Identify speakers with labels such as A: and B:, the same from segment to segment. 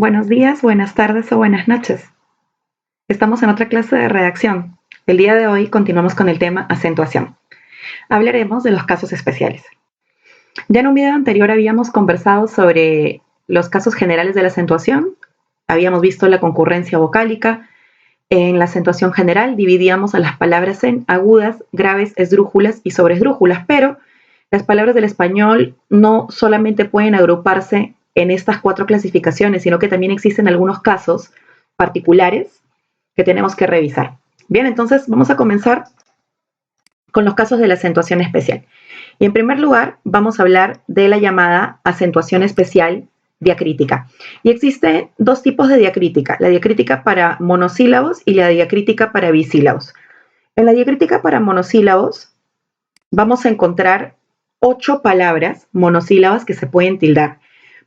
A: Buenos días, buenas tardes o buenas noches. Estamos en otra clase de redacción. El día de hoy continuamos con el tema acentuación. Hablaremos de los casos especiales. Ya en un video anterior habíamos conversado sobre los casos generales de la acentuación. Habíamos visto la concurrencia vocálica. En la acentuación general dividíamos a las palabras en agudas, graves, esdrújulas y sobresdrújulas, pero las palabras del español no solamente pueden agruparse en estas cuatro clasificaciones, sino que también existen algunos casos particulares que tenemos que revisar. Bien, entonces vamos a comenzar con los casos de la acentuación especial. Y en primer lugar, vamos a hablar de la llamada acentuación especial diacrítica. Y existen dos tipos de diacrítica, la diacrítica para monosílabos y la diacrítica para bisílabos. En la diacrítica para monosílabos vamos a encontrar 8 palabras monosílabas que se pueden tildar.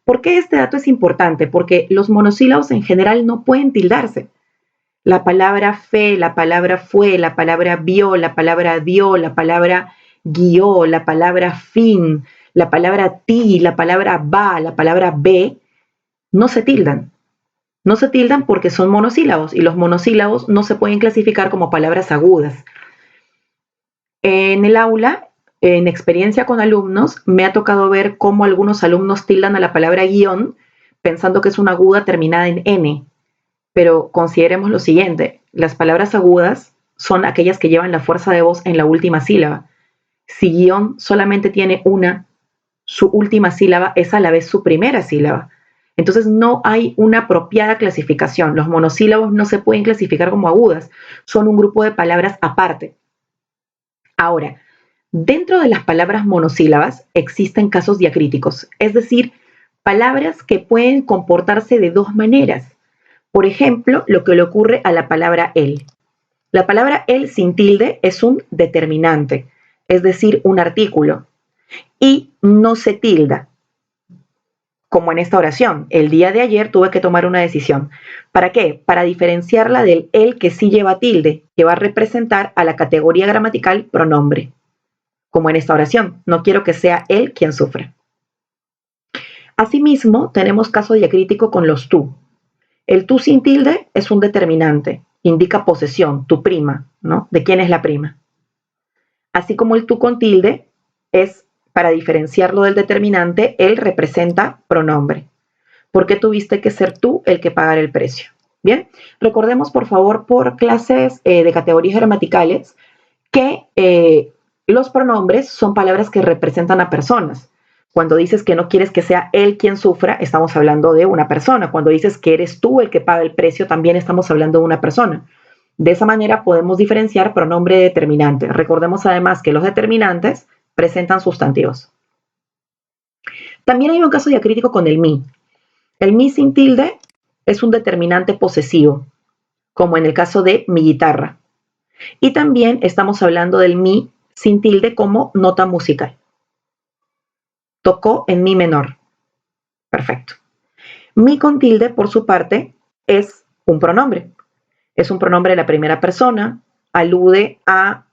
A: ¿Por qué este dato es importante? Porque los monosílabos en general no pueden tildarse. La palabra fe, la palabra fue, la palabra vio, la palabra dio, la palabra guió, la palabra fin, la palabra ti, la palabra va, la palabra ve, no se tildan. No se tildan porque son monosílabos y los monosílabos no se pueden clasificar como palabras agudas. En el aula, en experiencia con alumnos, me ha tocado ver cómo algunos alumnos tildan a la palabra guión pensando que es una aguda terminada en N. Pero consideremos lo siguiente, las palabras agudas son aquellas que llevan la fuerza de voz en la última sílaba. Si guión solamente tiene una, su última sílaba es a la vez su primera sílaba. Entonces no hay una apropiada clasificación. Los monosílabos no se pueden clasificar como agudas, son un grupo de palabras aparte. Ahora, dentro de las palabras monosílabas existen casos diacríticos, es decir, palabras que pueden comportarse de dos maneras. Por ejemplo, lo que le ocurre a la palabra él. La palabra él sin tilde es un determinante, es decir, un artículo, y no se tilda. Como en esta oración, el día de ayer tuve que tomar una decisión. ¿Para qué? Para diferenciarla del él que sí lleva tilde, que va a representar a la categoría gramatical pronombre. Como en esta oración, no quiero que sea él quien sufra. Asimismo, tenemos caso diacrítico con los tú. El tú sin tilde es un determinante, indica posesión, tu prima, ¿no? ¿De quién es la prima? Así como el tú con tilde es, para diferenciarlo del determinante, él representa pronombre. ¿Por qué tuviste que ser tú el que pagara el precio? Bien, recordemos por favor por clases de categorías gramaticales que los pronombres son palabras que representan a personas. Cuando dices que no quieres que sea él quien sufra, estamos hablando de una persona. Cuando dices que eres tú el que paga el precio, también estamos hablando de una persona. De esa manera podemos diferenciar pronombre de determinante. Recordemos además que los determinantes presentan sustantivos. También hay un caso diacrítico con el mi. El mi sin tilde es un determinante posesivo, como en el caso de mi guitarra. Y también estamos hablando del mi sin tilde como nota musical. Tocó en mi menor. Perfecto. Mi con tilde, por su parte, es un pronombre. Es un pronombre de la primera persona, alude a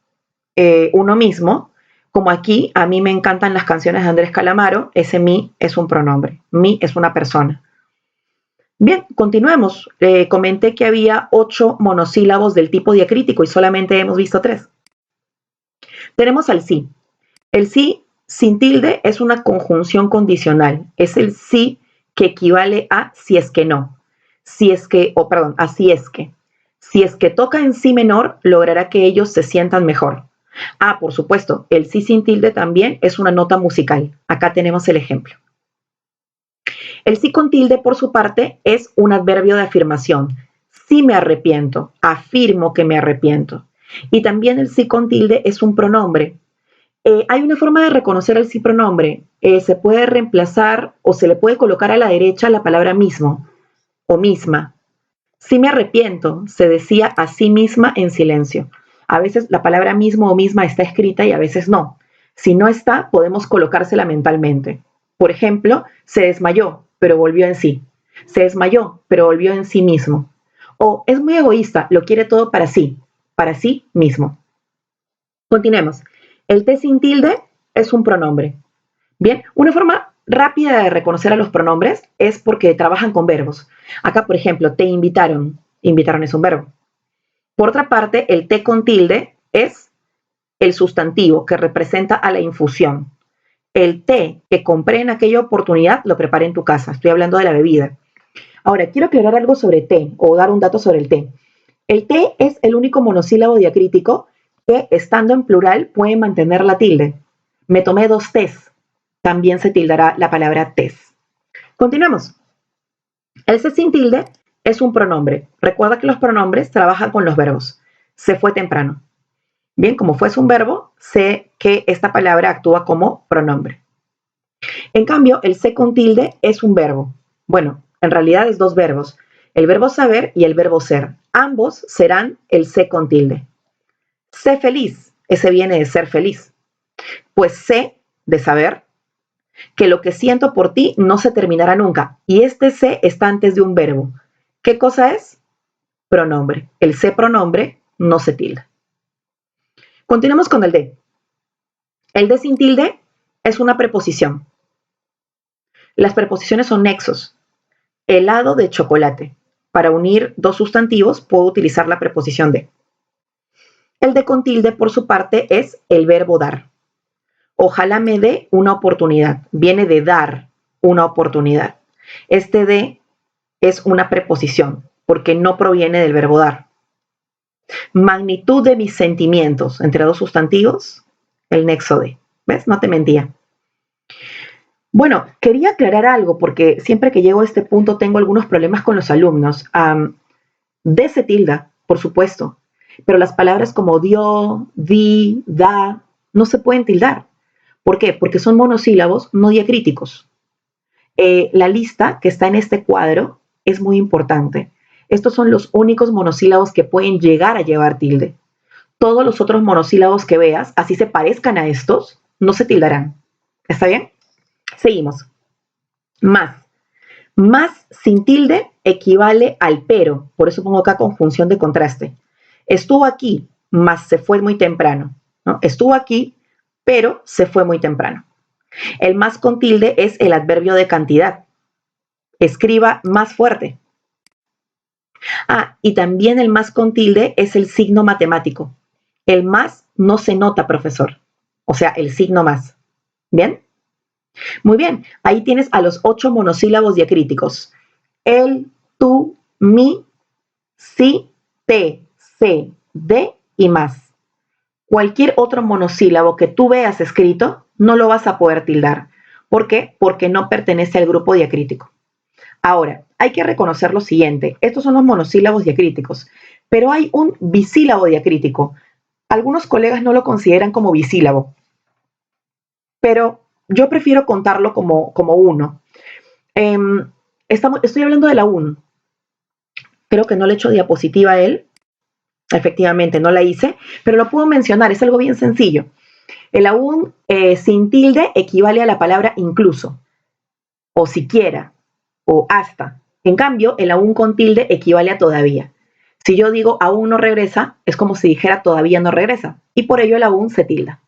A: uno mismo, como aquí, a mí me encantan las canciones de Andrés Calamaro, ese mi es un pronombre, mi es una persona. Bien, continuemos. Comenté que había 8 monosílabos del tipo diacrítico y solamente hemos visto 3. Tenemos al sí. El sí sin tilde es una conjunción condicional, es el sí que equivale a si es que no, si es que, así es que. Si es que toca en si menor, logrará que ellos se sientan mejor. Ah, por supuesto, el sí sin tilde también es una nota musical. Acá tenemos el ejemplo. El sí con tilde, por su parte, es un adverbio de afirmación. Sí me arrepiento, afirmo que me arrepiento. Y también el sí con tilde es un pronombre. Hay una forma de reconocer el sí pronombre. Se puede reemplazar o se le puede colocar a la derecha la palabra mismo o misma. Sí me arrepiento, se decía a sí misma en silencio. A veces la palabra mismo o misma está escrita y a veces no. Si no está, podemos colocársela mentalmente. Por ejemplo, se desmayó, pero volvió en sí. Se desmayó, pero volvió en sí mismo. O es muy egoísta, lo quiere todo para sí mismo. Continuemos. El te sin tilde es un pronombre. Bien, una forma rápida de reconocer a los pronombres es porque trabajan con verbos. Acá, por ejemplo, te invitaron. Invitaron es un verbo. Por otra parte, el te con tilde es el sustantivo que representa a la infusión. El té que compré en aquella oportunidad lo preparé en tu casa. Estoy hablando de la bebida. Ahora, quiero aclarar algo sobre té o dar un dato sobre el té. El té es el único monosílabo diacrítico que, estando en plural, puede mantener la tilde. Me tomé 2 tés. También se tildará la palabra tés. Continuemos. El se sin tilde es un pronombre. Recuerda que los pronombres trabajan con los verbos. Se fue temprano. Bien, como fuese un verbo, sé que esta palabra actúa como pronombre. En cambio, el se con tilde es un verbo. Bueno, en realidad es 2 verbos. El verbo saber y el verbo ser. Ambos serán el se con tilde. Sé feliz. Ese viene de ser feliz. Pues sé, de saber, que lo que siento por ti no se terminará nunca. Y este sé está antes de un verbo. ¿Qué cosa es? Pronombre. El se pronombre no se tilda. Continuamos con el de. El de sin tilde es una preposición. Las preposiciones son nexos. Helado de chocolate. Para unir 2 sustantivos puedo utilizar la preposición de. El de con tilde, por su parte, es el verbo dar. Ojalá me dé una oportunidad. Viene de dar una oportunidad. Este de es una preposición porque no proviene del verbo dar. Magnitud de mis sentimientos, entre 2 sustantivos, el nexo de. ¿Ves? No te mentía. Bueno, quería aclarar algo porque siempre que llego a este punto tengo algunos problemas con los alumnos. De se tilda, por supuesto, pero las palabras como dio, di, da, no se pueden tildar. ¿Por qué? Porque son monosílabos no diacríticos. La lista que está en este cuadro es muy importante. Estos son los únicos monosílabos que pueden llegar a llevar tilde. Todos los otros monosílabos que veas, así se parezcan a estos, no se tildarán. ¿Está bien? Seguimos. Más. Más sin tilde equivale al pero. Por eso pongo acá conjunción de contraste. Estuvo aquí, más se fue muy temprano, ¿no? Estuvo aquí, pero se fue muy temprano. El más con tilde es el adverbio de cantidad. Escriba más fuerte. Y también el más con tilde es el signo matemático. El más no se nota, profesor. O sea, el signo más. ¿Bien? Muy bien. Ahí tienes a los 8 monosílabos diacríticos. El, tú, mi, si, te, se, de y más. Cualquier otro monosílabo que tú veas escrito, no lo vas a poder tildar. ¿Por qué? Porque no pertenece al grupo diacrítico. Ahora, hay que reconocer lo siguiente. Estos son los monosílabos diacríticos, pero hay un bisílabo diacrítico. Algunos colegas no lo consideran como bisílabo, pero yo prefiero contarlo como uno. Estoy hablando de la UN. Creo que no le he hecho diapositiva a él. Efectivamente, no la hice, pero lo puedo mencionar. Es algo bien sencillo. El aún sin tilde equivale a la palabra incluso, o siquiera, o hasta. En cambio, el aún con tilde equivale a todavía. Si yo digo aún no regresa, es como si dijera todavía no regresa, y por ello el aún se tilda.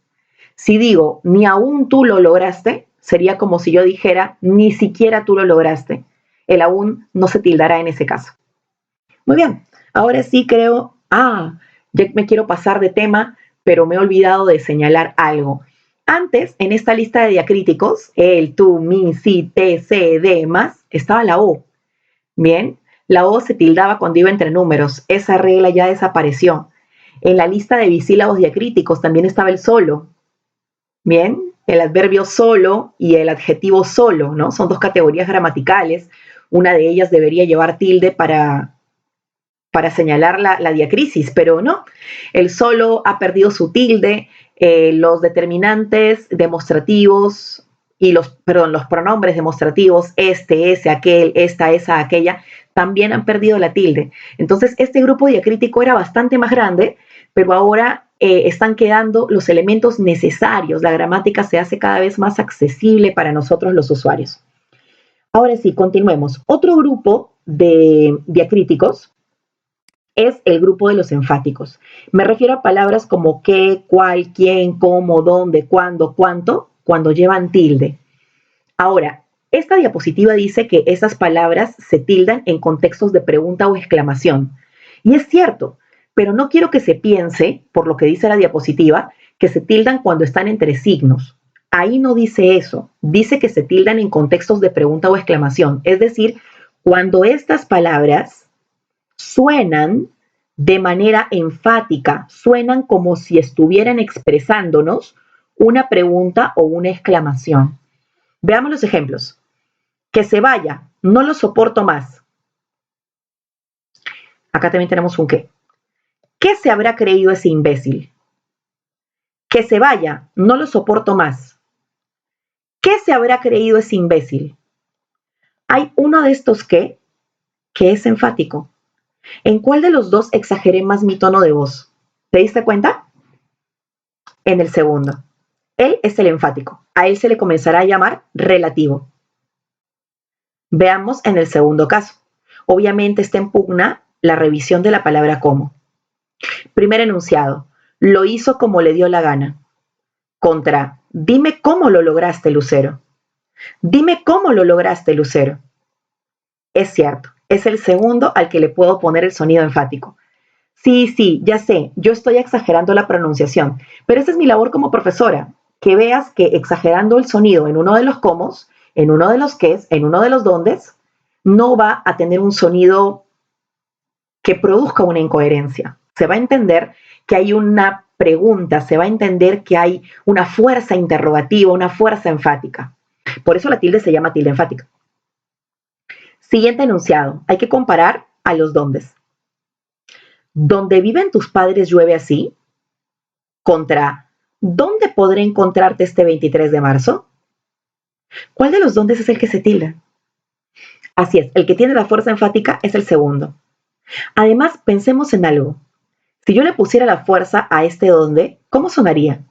A: Si digo ni aún tú lo lograste, sería como si yo dijera ni siquiera tú lo lograste. El aún no se tildará en ese caso. Muy bien, ahora sí creo, ya me quiero pasar de tema, pero me he olvidado de señalar algo. Antes, en esta lista de diacríticos, el, tú, mi, si, te, se, de, más, estaba la O. Bien, la O se tildaba cuando iba entre números. Esa regla ya desapareció. En la lista de bisílabos diacríticos también estaba el solo. Bien, el adverbio solo y el adjetivo solo, ¿no? Son 2 categorías gramaticales. Una de ellas debería llevar tilde para señalar la diacrisis, pero no. El solo ha perdido su tilde. Los determinantes demostrativos y los pronombres demostrativos, este, ese, aquel, esta, esa, aquella, también han perdido la tilde. Entonces, este grupo diacrítico era bastante más grande, pero ahora están quedando los elementos necesarios. La gramática se hace cada vez más accesible para nosotros los usuarios. Ahora sí, continuemos. Otro grupo de diacríticos es el grupo de los enfáticos. Me refiero a palabras como qué, cuál, quién, cómo, dónde, cuándo, cuánto, cuando llevan tilde. Ahora, esta diapositiva dice que esas palabras se tildan en contextos de pregunta o exclamación. Y es cierto, pero no quiero que se piense, por lo que dice la diapositiva, que se tildan cuando están entre signos. Ahí no dice eso, dice que se tildan en contextos de pregunta o exclamación, es decir, cuando estas palabras suenan de manera enfática, suenan como si estuvieran expresándonos una pregunta o una exclamación. Veamos los ejemplos. Que se vaya, no lo soporto más. Acá también tenemos un qué. ¿Qué se habrá creído ese imbécil? Que se vaya, no lo soporto más. ¿Qué se habrá creído ese imbécil? Hay uno de estos que es enfático. ¿En cuál de los dos exageré más mi tono de voz? ¿Te diste cuenta? En el segundo. Él es el enfático. A él se le comenzará a llamar relativo. Veamos en el segundo caso. Obviamente está en pugna la revisión de la palabra como. Primer enunciado. Lo hizo como le dio la gana. Contra. Dime cómo lo lograste, Lucero. Dime cómo lo lograste, Lucero. Es cierto. Es el segundo al que le puedo poner el sonido enfático. Sí, ya sé, yo estoy exagerando la pronunciación, pero esa es mi labor como profesora, que veas que exagerando el sonido en uno de los comos, en uno de los qués, en uno de los dondes, no va a tener un sonido que produzca una incoherencia. Se va a entender que hay una pregunta, se va a entender que hay una fuerza interrogativa, una fuerza enfática. Por eso la tilde se llama tilde enfática. Siguiente enunciado. Hay que comparar a los dondes. ¿Dónde viven tus padres llueve así? Contra, ¿dónde podré encontrarte este 23 de marzo? ¿Cuál de los dondes es el que se tilda? Así es, el que tiene la fuerza enfática es el segundo. Además, pensemos en algo. Si yo le pusiera la fuerza a este donde, ¿cómo sonaría?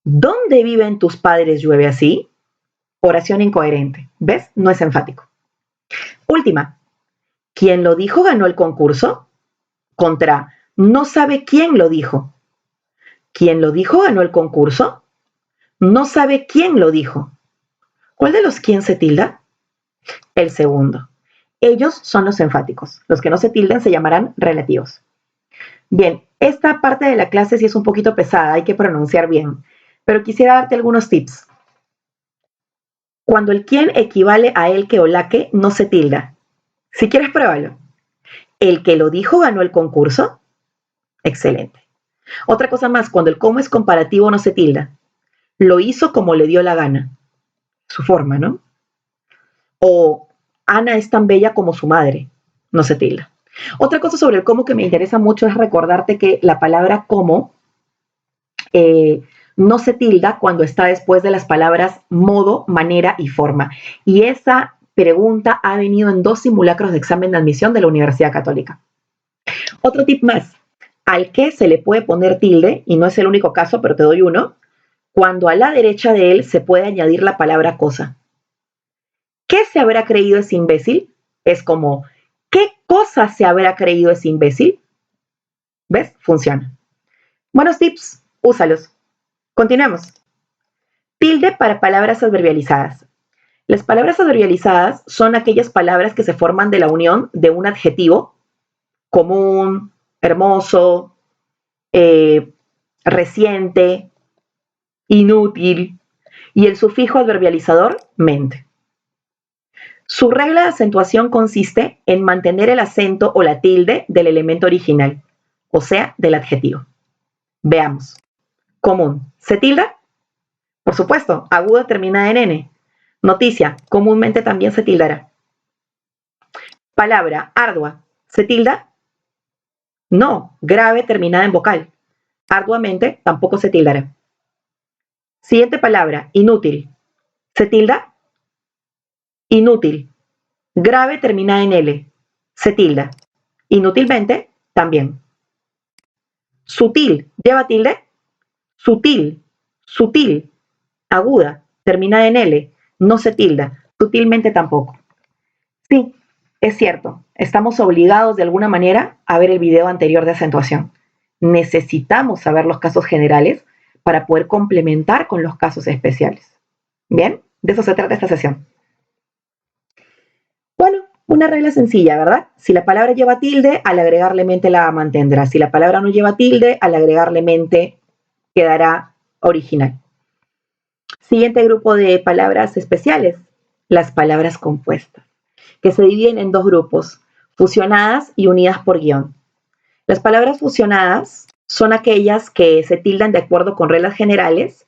A: ¿Dónde viven tus padres llueve así? Oración incoherente. ¿Ves? No es enfático. Última. ¿Quién lo dijo ganó el concurso? Contra, no sabe quién lo dijo. ¿Quién lo dijo ganó el concurso? No sabe quién lo dijo. ¿Cuál de los quién se tilda? El segundo. Ellos son los enfáticos. Los que no se tildan se llamarán relativos. Bien, esta parte de la clase sí es un poquito pesada, hay que pronunciar bien, pero quisiera darte algunos tips. Cuando el quién equivale a el que o la que, no se tilda. Si quieres, pruébalo. ¿El que lo dijo ganó el concurso? Excelente. Otra cosa más, cuando el cómo es comparativo no se tilda. Lo hizo como le dio la gana. Su forma, ¿no? O Ana es tan bella como su madre. No se tilda. Otra cosa sobre el cómo que me interesa mucho es recordarte que la palabra cómo no se tilda cuando está después de las palabras modo, manera y forma. Y esa pregunta ha venido en 2 simulacros de examen de admisión de la Universidad Católica. Otro tip más. Al que se le puede poner tilde, y no es el único caso, pero te doy uno, cuando a la derecha de él se puede añadir la palabra cosa. ¿Qué se habrá creído ese imbécil? Es como, ¿qué cosa se habrá creído ese imbécil? ¿Ves? Funciona. Buenos tips, úsalos. Continuemos. Tilde para palabras adverbializadas. Las palabras adverbializadas son aquellas palabras que se forman de la unión de un adjetivo común, hermoso, reciente, inútil y el sufijo adverbializador mente. Su regla de acentuación consiste en mantener el acento o la tilde del elemento original, o sea, del adjetivo. Veamos. Común. ¿Se tilda? Por supuesto, aguda terminada en N. Noticia. Comúnmente también se tildará. Palabra. Ardua. ¿Se tilda? No. Grave terminada en vocal. Arduamente tampoco se tildará. Siguiente palabra. Inútil. ¿Se tilda? Inútil. Grave terminada en L. Se tilda. Inútilmente también. Sutil. ¿Lleva tilde? Sutil. Sutil. Aguda. Terminada en L. No se tilda. Sutilmente tampoco. Sí, es cierto. Estamos obligados de alguna manera a ver el video anterior de acentuación. Necesitamos saber los casos generales para poder complementar con los casos especiales. ¿Bien? De eso se trata esta sesión. Bueno, una regla sencilla, ¿verdad? Si la palabra lleva tilde, al agregarle mente la mantendrá. Si la palabra no lleva tilde, al agregarle mente quedará original. Siguiente grupo de palabras especiales, las palabras compuestas, que se dividen en dos grupos, fusionadas y unidas por guión. Las palabras fusionadas son aquellas que se tildan de acuerdo con reglas generales,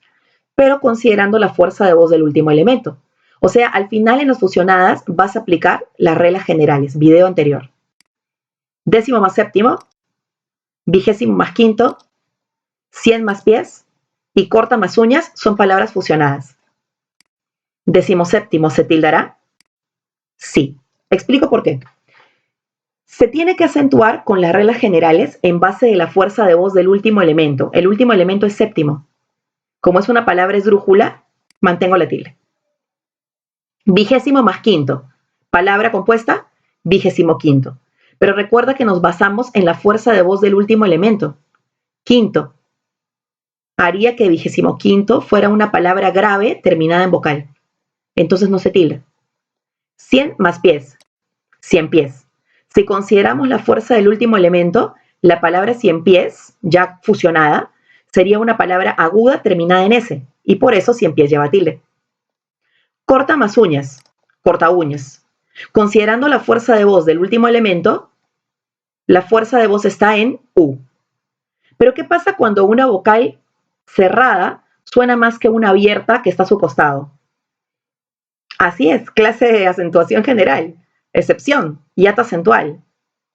A: pero considerando la fuerza de voz del último elemento. O sea, al final en las fusionadas vas a aplicar las reglas generales, video anterior. Décimo más séptimo, vigésimo más quinto, 100 más pies y corta más uñas son palabras fusionadas. Décimo séptimo, ¿se tildará? Sí. Explico por qué. Se tiene que acentuar con las reglas generales en base de la fuerza de voz del último elemento. El último elemento es séptimo. Como es una palabra esdrújula, mantengo la tilde. Vigésimo más quinto. Palabra compuesta, vigésimo quinto. Pero recuerda que nos basamos en la fuerza de voz del último elemento. Quinto. Haría que vigésimo quinto fuera una palabra grave terminada en vocal. Entonces no se tilda. 100 más pies. 100 pies. Si consideramos la fuerza del último elemento, la palabra 100 pies, ya fusionada, sería una palabra aguda terminada en S, y por eso 100 pies lleva tilde. Corta más uñas, corta uñas. Considerando la fuerza de voz del último elemento, la fuerza de voz está en U. Pero ¿qué pasa cuando una vocal cerrada suena más que una abierta que está a su costado? Así es, clase de acentuación general, excepción, hiato acentual.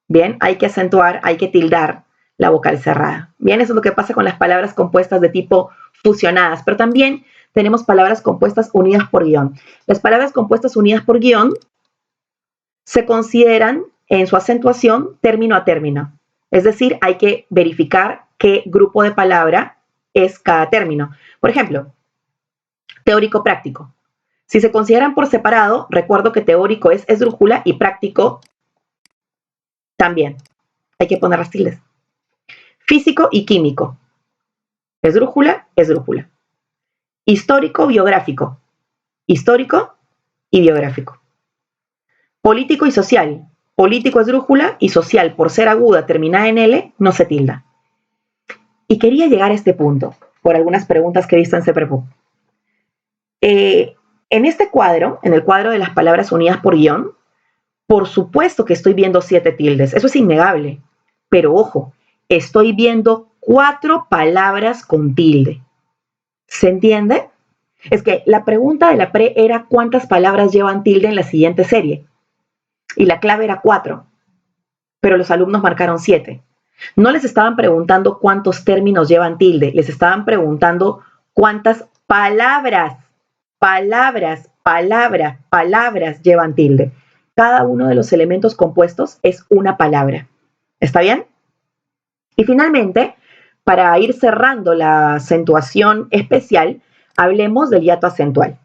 A: Bien, hay que acentuar, hay que tildar la vocal cerrada. Bien, eso es lo que pasa con las palabras compuestas de tipo fusionadas, pero también tenemos palabras compuestas unidas por guión. Las palabras compuestas unidas por guión se consideran en su acentuación término a término. Es decir, hay que verificar qué grupo de palabra es cada término. Por ejemplo, teórico práctico. Si se consideran por separado, recuerdo que teórico es esdrújula y práctico también. Hay que poner las tildes. Físico y químico. Esdrújula, esdrújula. Histórico, biográfico. Histórico y biográfico. Político y social. Político esdrújula y social, por ser aguda terminada en L, no se tilda. Y quería llegar a este punto, por algunas preguntas que he visto en CEPREPU. En este cuadro, en el cuadro de las palabras unidas por guión, por supuesto que estoy viendo 7 tildes, eso es innegable. Pero ojo, estoy viendo 4 palabras con tilde. ¿Se entiende? Es que la pregunta de la pre era ¿cuántas palabras llevan tilde en la siguiente serie? Y la clave era 4, pero los alumnos marcaron 7. No les estaban preguntando cuántos términos llevan tilde, les estaban preguntando cuántas palabras llevan tilde. Cada uno de los elementos compuestos es una palabra. ¿Está bien? Y finalmente, para ir cerrando la acentuación especial, hablemos del hiato acentual.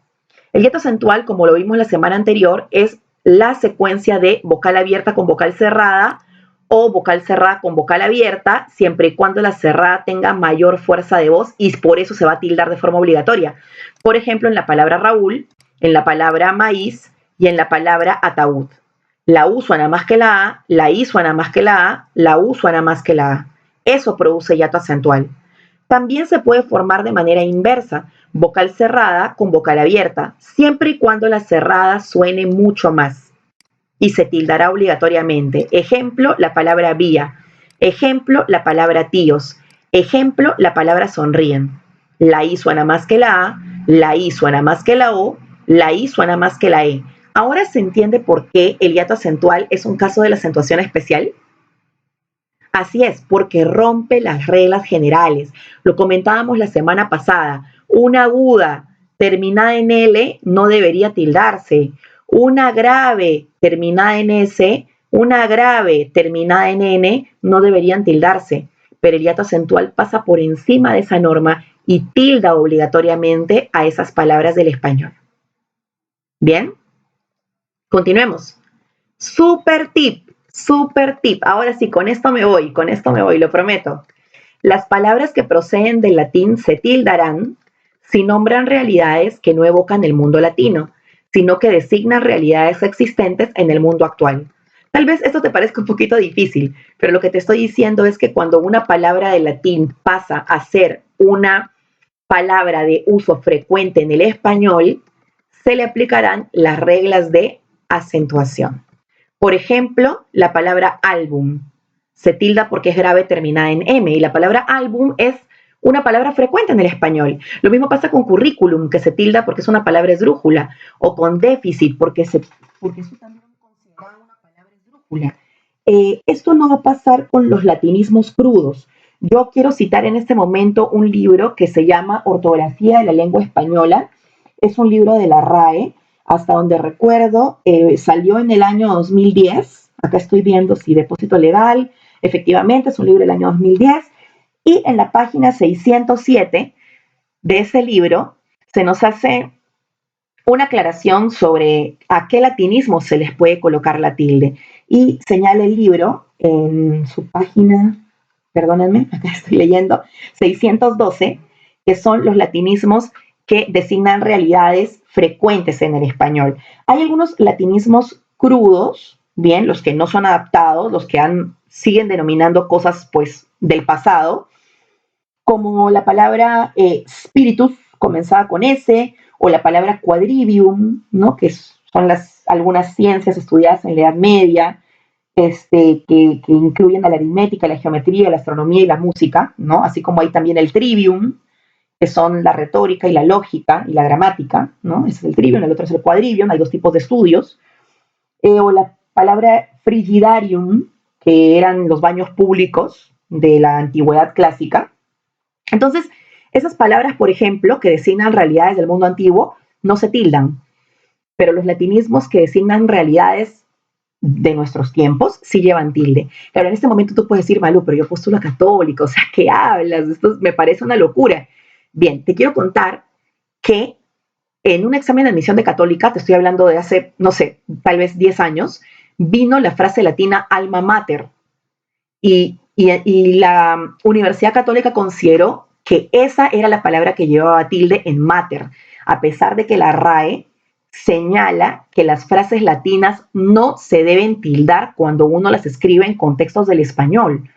A: El hiato acentual, como lo vimos la semana anterior, es la secuencia de vocal abierta con vocal cerrada o vocal cerrada con vocal abierta, siempre y cuando la cerrada tenga mayor fuerza de voz y por eso se va a tildar de forma obligatoria. Por ejemplo, en la palabra Raúl, en la palabra maíz y en la palabra ataúd. La U suena más que la A, la I suena más que la A, la U suena más que la A. Eso produce hiato acentual. También se puede formar de manera inversa, vocal cerrada con vocal abierta, siempre y cuando la cerrada suene mucho más. Y se tildará obligatoriamente. Ejemplo, la palabra vía. Ejemplo, la palabra tíos. Ejemplo, la palabra sonríen. La I suena más que la A, la I suena más que la O, la I suena más que la E. ¿Ahora se entiende por qué el hiato acentual es un caso de la acentuación especial? Así es, porque rompe las reglas generales. Lo comentábamos la semana pasada. Una aguda terminada en L no debería tildarse. Una grave terminada en S, una grave terminada en N no deberían tildarse. Pero el hiato acentual pasa por encima de esa norma y tilda obligatoriamente a esas palabras del español. ¿Bien? Continuemos. Super tip. Ahora sí, con esto me voy, lo prometo. Las palabras que proceden del latín se tildarán si nombran realidades que no evocan el mundo latino, sino que designan realidades existentes en el mundo actual. Tal vez esto te parezca un poquito difícil, pero lo que te estoy diciendo es que cuando una palabra de latín pasa a ser una palabra de uso frecuente en el español, se le aplicarán las reglas de acentuación. Por ejemplo, la palabra álbum se tilda porque es grave terminada en M, y la palabra álbum es una palabra frecuente en el español. Lo mismo pasa con currículum, que se tilda porque es una palabra esdrújula, o con déficit, porque eso también es considerado una palabra esdrújula. Esto no va a pasar con los latinismos crudos. Yo quiero citar en este momento un libro que se llama Ortografía de la Lengua Española. Es un libro de la RAE, hasta donde recuerdo, salió en el año 2010. Acá estoy viendo si depósito legal, efectivamente es un libro del año 2010. Y en la página 607 de ese libro se nos hace una aclaración sobre a qué latinismo se les puede colocar la tilde. Y señala el libro en su página, perdónenme, acá estoy leyendo, 612, que son los latinismos que designan realidades frecuentes en el español. Hay algunos latinismos crudos, bien, los que no son adaptados, los que siguen denominando cosas pues del pasado, como la palabra spiritus, comenzada con S, o la palabra quadrivium, ¿no? Que son algunas ciencias estudiadas en la Edad Media, que incluyen a la aritmética, la geometría, la astronomía y la música, ¿no? Así como hay también el trivium, que son la retórica y la lógica y la gramática, ¿no? Ese es el trivium, el otro es el quadrivium, hay dos tipos de estudios. O la palabra frigidarium, que eran los baños públicos de la antigüedad clásica. Entonces, esas palabras, por ejemplo, que designan realidades del mundo antiguo, no se tildan, pero los latinismos que designan realidades de nuestros tiempos sí llevan tilde. Claro, en este momento tú puedes decir, Malú, pero yo postulo a católico, o sea, ¿qué hablas? Esto me parece una locura. Bien, te quiero contar que en un examen de admisión de católica, te estoy hablando de hace, no sé, tal vez 10 años, vino la frase latina alma mater, y la Universidad Católica consideró que esa era la palabra que llevaba tilde en mater, a pesar de que la RAE señala que las frases latinas no se deben tildar cuando uno las escribe en contextos del español.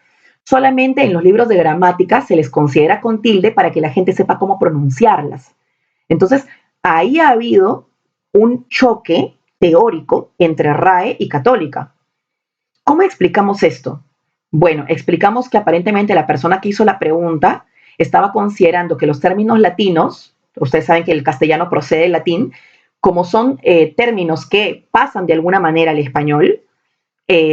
A: Solamente en los libros de gramática se les considera con tilde para que la gente sepa cómo pronunciarlas. Entonces, ahí ha habido un choque teórico entre RAE y Católica. ¿Cómo explicamos esto? Bueno, explicamos que aparentemente la persona que hizo la pregunta estaba considerando que los términos latinos, ustedes saben que el castellano procede del latín, como son términos que pasan de alguna manera al español,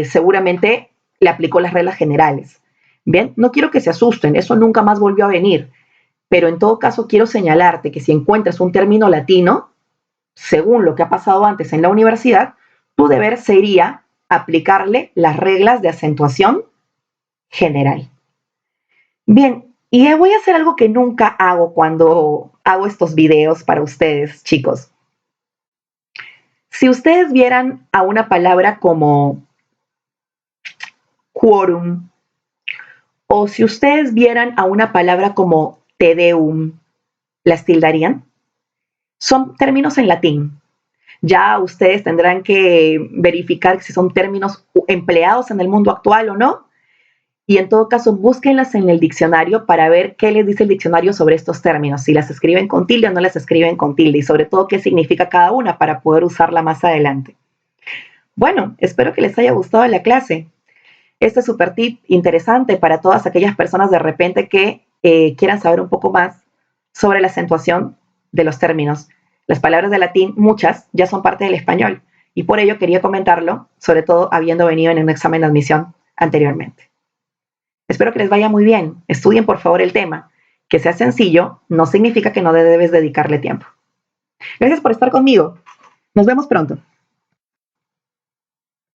A: seguramente le aplicó las reglas generales. Bien, no quiero que se asusten, eso nunca más volvió a venir, pero en todo caso quiero señalarte que si encuentras un término latino, según lo que ha pasado antes en la universidad, tu deber sería aplicarle las reglas de acentuación general. Bien, y voy a hacer algo que nunca hago cuando hago estos videos para ustedes, chicos. Si ustedes vieran a una palabra como quórum, o si ustedes vieran a una palabra como te deum, ¿las tildarían? Son términos en latín. Ya ustedes tendrán que verificar si son términos empleados en el mundo actual o no. Y en todo caso, búsquenlas en el diccionario para ver qué les dice el diccionario sobre estos términos, si las escriben con tilde o no las escriben con tilde, y sobre todo qué significa cada una para poder usarla más adelante. Bueno, espero que les haya gustado la clase. Este super tip interesante para todas aquellas personas de repente que quieran saber un poco más sobre la acentuación de los términos. Las palabras de latín, muchas, ya son parte del español, y por ello quería comentarlo, sobre todo habiendo venido en un examen de admisión anteriormente. Espero que les vaya muy bien. Estudien por favor el tema. Que sea sencillo no significa que no debes dedicarle tiempo. Gracias por estar conmigo. Nos vemos pronto.